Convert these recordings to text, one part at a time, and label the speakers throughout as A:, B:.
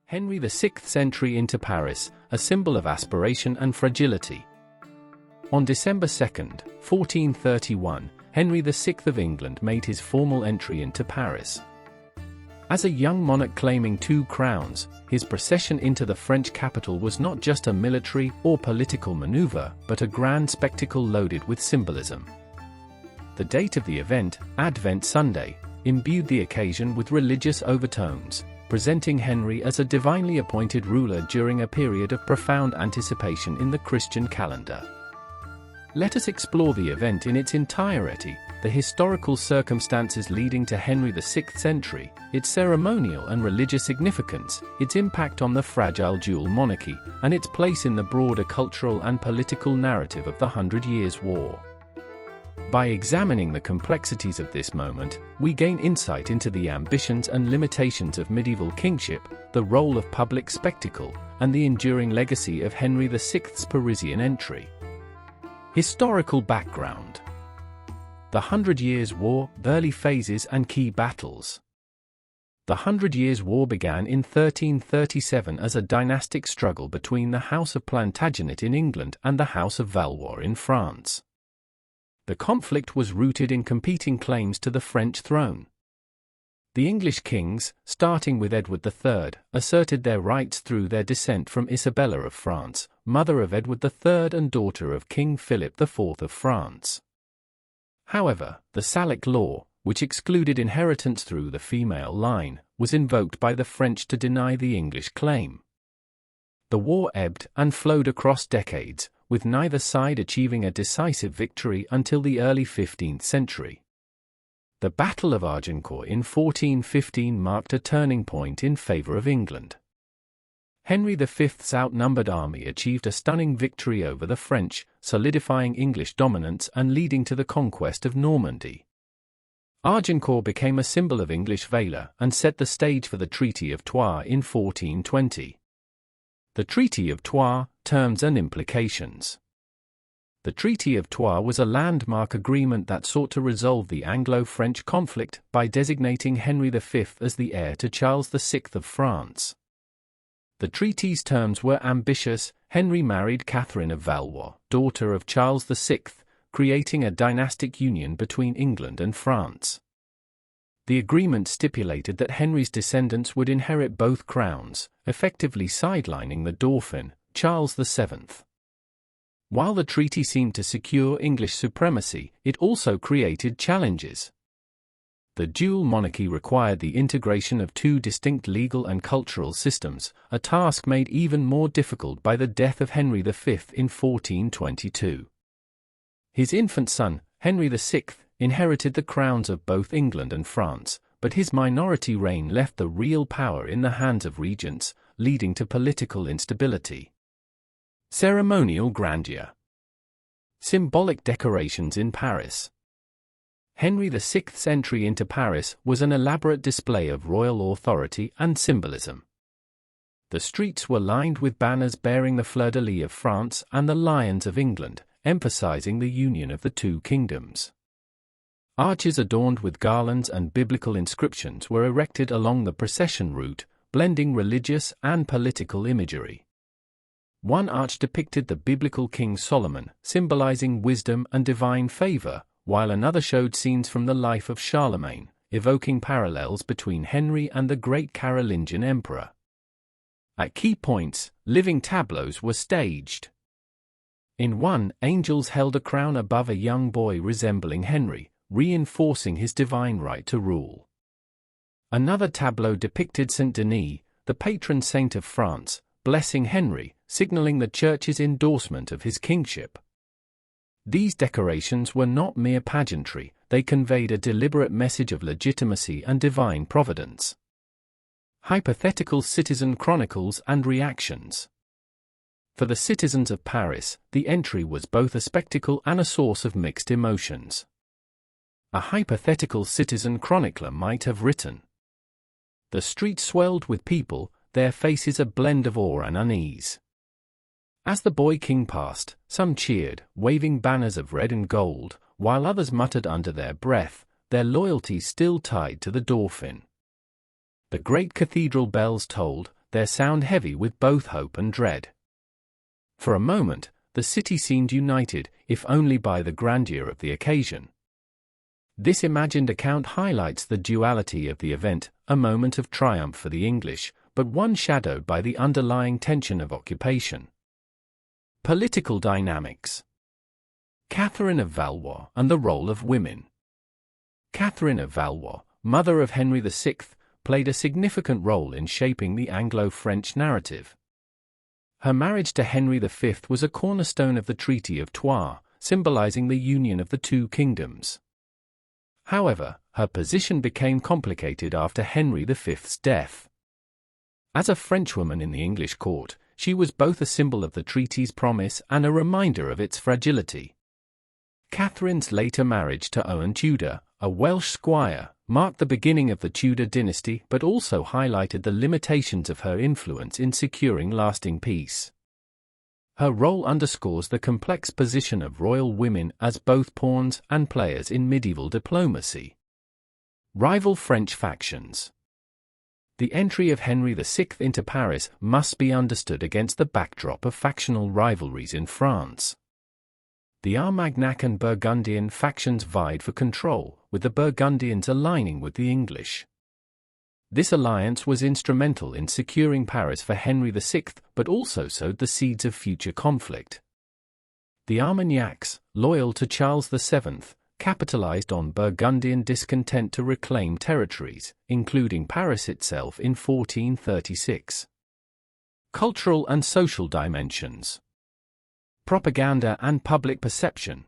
A: Henry VI's entry into Paris, a symbol of aspiration and fragility. On December 2, 1431, Henry VI of England made his formal entry into Paris. As a young monarch claiming 2 crowns, his procession into the French capital was not just a military or political maneuver, but a grand spectacle loaded with symbolism. The date of the event, Advent Sunday, imbued the occasion with religious overtones, presenting Henry as a divinely appointed ruler during a period of profound anticipation in the Christian calendar. Let us explore the event in its entirety, the historical circumstances leading to Henry VI's entry, its ceremonial and religious significance, its impact on the fragile dual monarchy, and its place in the broader cultural and political narrative of the 100 Years' War. By examining the complexities of this moment, we gain insight into the ambitions and limitations of medieval kingship, the role of public spectacle, and the enduring legacy of Henry VI's Parisian entry. Historical background: the 100 Years' War, early phases and key battles. The 100 Years' War began in 1337 as a dynastic struggle between the House of Plantagenet in England and the House of Valois in France. The conflict was rooted in competing claims to the French throne. The English kings, starting with Edward III, asserted their rights through their descent from Isabella of France, mother of Edward III and daughter of King Philip IV of France. However, the Salic law, which excluded inheritance through the female line, was invoked by the French to deny the English claim. The war ebbed and flowed across decades, with neither side achieving a decisive victory until the early 15th century. The Battle of Agincourt in 1415 marked a turning point in favor of England. Henry V's outnumbered army achieved a stunning victory over the French, solidifying English dominance and leading to the conquest of Normandy. Agincourt became a symbol of English valor and set the stage for the Treaty of Troyes in 1420. The Treaty of Troyes, terms and implications. The Treaty of Troyes was a landmark agreement that sought to resolve the Anglo-French conflict by designating Henry V as the heir to Charles VI of France. The treaty's terms were ambitious. Henry married Catherine of Valois, daughter of Charles VI, creating a dynastic union between England and France. The agreement stipulated that Henry's descendants would inherit both crowns, effectively sidelining the Dauphin, Charles VII. While the treaty seemed to secure English supremacy, it also created challenges. The dual monarchy required the integration of 2 distinct legal and cultural systems, a task made even more difficult by the death of Henry V in 1422. His infant son, Henry VI, inherited the crowns of both England and France, but his minority reign left the real power in the hands of regents, leading to political instability. Ceremonial grandeur. Symbolic decorations in Paris. Henry VI's entry into Paris was an elaborate display of royal authority and symbolism. The streets were lined with banners bearing the fleur-de-lis of France and the lions of England, emphasizing the union of the 2 kingdoms. Arches adorned with garlands and biblical inscriptions were erected along the procession route, blending religious and political imagery. One arch depicted the biblical King Solomon, symbolizing wisdom and divine favor, while another showed scenes from the life of Charlemagne, evoking parallels between Henry and the great Carolingian emperor. At key points, living tableaus were staged. In one, angels held a crown above a young boy resembling Henry, reinforcing his divine right to rule. Another tableau depicted Saint Denis, the patron saint of France, blessing Henry, signaling the Church's endorsement of his kingship. These decorations were not mere pageantry, they conveyed a deliberate message of legitimacy and divine providence. Hypothetical citizen chronicles and reactions. For the citizens of Paris, the entry was both a spectacle and a source of mixed emotions. A hypothetical citizen chronicler might have written, "The streets swelled with people, their faces a blend of awe and unease. As the boy king passed, some cheered, waving banners of red and gold, while others muttered under their breath, their loyalty still tied to the Dauphin. The great cathedral bells tolled, their sound heavy with both hope and dread. For a moment, the city seemed united, if only by the grandeur of the occasion. This imagined account highlights the duality of the event, a moment of triumph for the English, but one shadowed by the underlying tension of occupation. Political dynamics. Catherine of Valois and the role of women. Catherine of Valois, mother of Henry VI, played a significant role in shaping the Anglo-French narrative. Her marriage to Henry V was a cornerstone of the Treaty of Troyes, symbolizing the union of the two kingdoms. However, her position became complicated after Henry V's death. As a Frenchwoman in the English court, she was both a symbol of the treaty's promise and a reminder of its fragility. Catherine's later marriage to Owen Tudor, a Welsh squire, marked the beginning of the Tudor dynasty but also highlighted the limitations of her influence in securing lasting peace. Her role underscores the complex position of royal women as both pawns and players in medieval diplomacy. Rival French factions. The entry of Henry VI into Paris must be understood against the backdrop of factional rivalries in France. The Armagnac and Burgundian factions vied for control, with the Burgundians aligning with the English. This alliance was instrumental in securing Paris for Henry VI, but also sowed the seeds of future conflict. The Armagnacs, loyal to Charles VII, capitalized on Burgundian discontent to reclaim territories, including Paris itself in 1436. Cultural and social dimensions. Propaganda and public perception.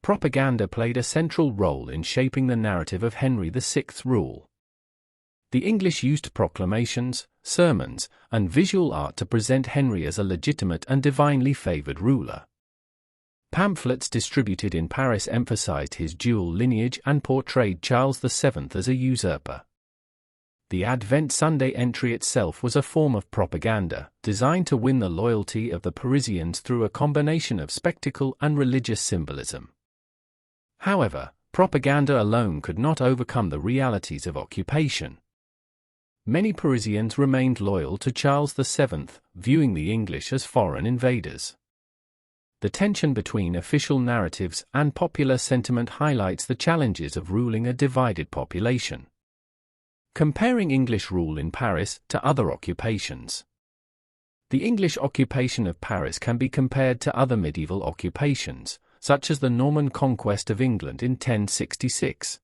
A: Propaganda played a central role in shaping the narrative of Henry VI's rule. The English used proclamations, sermons, and visual art to present Henry as a legitimate and divinely favored ruler. Pamphlets distributed in Paris emphasized his dual lineage and portrayed Charles VII as a usurper. The Advent Sunday entry itself was a form of propaganda, designed to win the loyalty of the Parisians through a combination of spectacle and religious symbolism. However, propaganda alone could not overcome the realities of occupation. Many Parisians remained loyal to Charles VII, viewing the English as foreign invaders. The tension between official narratives and popular sentiment highlights the challenges of ruling a divided population. Comparing English rule in Paris to other occupations. The English occupation of Paris can be compared to other medieval occupations, such as the Norman conquest of England in 1066.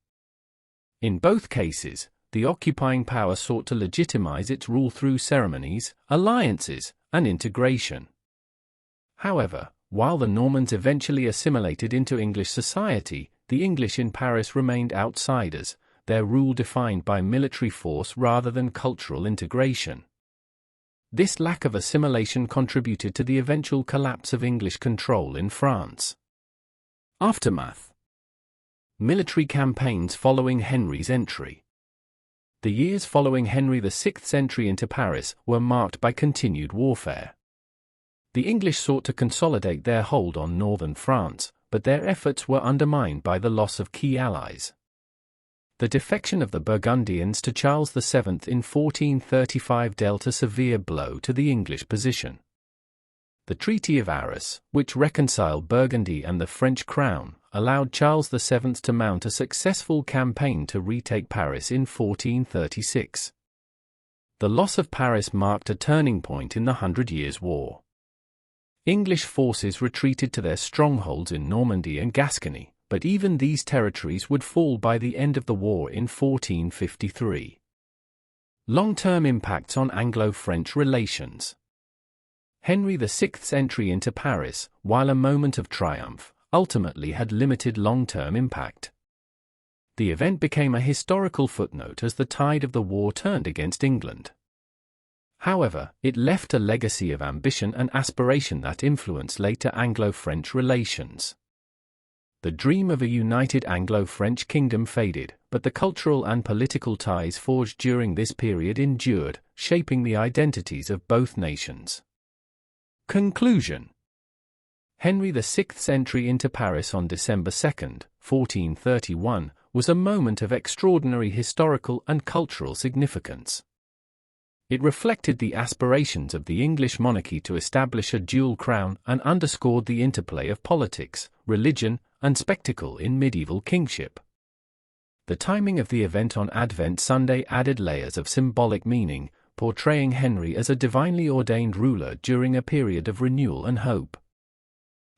A: In both cases, the occupying power sought to legitimize its rule through ceremonies, alliances, and integration. However, while the Normans eventually assimilated into English society, the English in Paris remained outsiders, their rule defined by military force rather than cultural integration. This lack of assimilation contributed to the eventual collapse of English control in France. Aftermath. Military campaigns following Henry's entry. The years following Henry VI's entry into Paris were marked by continued warfare. The English sought to consolidate their hold on northern France, but their efforts were undermined by the loss of key allies. The defection of the Burgundians to Charles VII in 1435 dealt a severe blow to the English position. The Treaty of Arras, which reconciled Burgundy and the French crown, allowed Charles VII to mount a successful campaign to retake Paris in 1436. The loss of Paris marked a turning point in the Hundred Years' War. English forces retreated to their strongholds in Normandy and Gascony, but even these territories would fall by the end of the war in 1453. Long-term impacts on Anglo-French relations. Henry VI's entry into Paris, while a moment of triumph, ultimately had limited long-term impact. The event became a historical footnote as the tide of the war turned against England. However, it left a legacy of ambition and aspiration that influenced later Anglo-French relations. The dream of a united Anglo-French kingdom faded, but the cultural and political ties forged during this period endured, shaping the identities of both nations. Conclusion. Henry VI's entry into Paris on December 2, 1431, was a moment of extraordinary historical and cultural significance. It reflected the aspirations of the English monarchy to establish a dual crown and underscored the interplay of politics, religion, and spectacle in medieval kingship. The timing of the event on Advent Sunday added layers of symbolic meaning, portraying Henry as a divinely ordained ruler during a period of renewal and hope.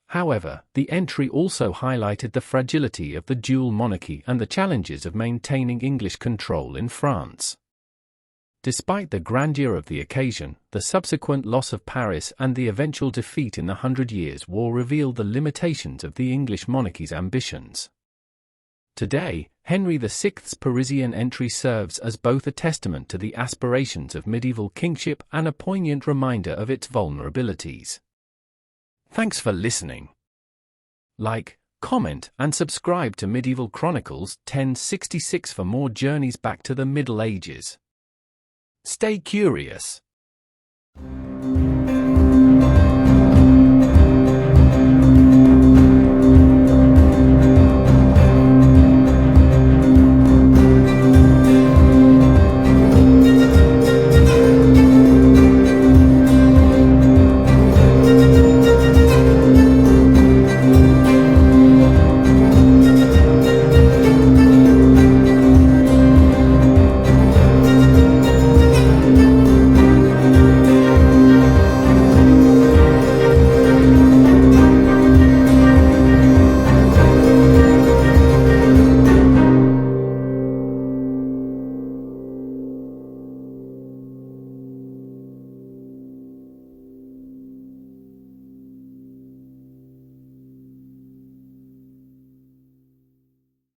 A: However, the entry also highlighted the fragility of the dual monarchy and the challenges of maintaining English control in France. Despite the grandeur of the occasion, the subsequent loss of Paris and the eventual defeat in the 100 Years' War revealed the limitations of the English monarchy's ambitions. Today, Henry VI's Parisian entry serves as both a testament to the aspirations of medieval kingship and a poignant reminder of its vulnerabilities. Thanks for listening. Like, comment, and subscribe to Medieval Chronicles 1066 for more journeys back to the Middle Ages. Stay curious.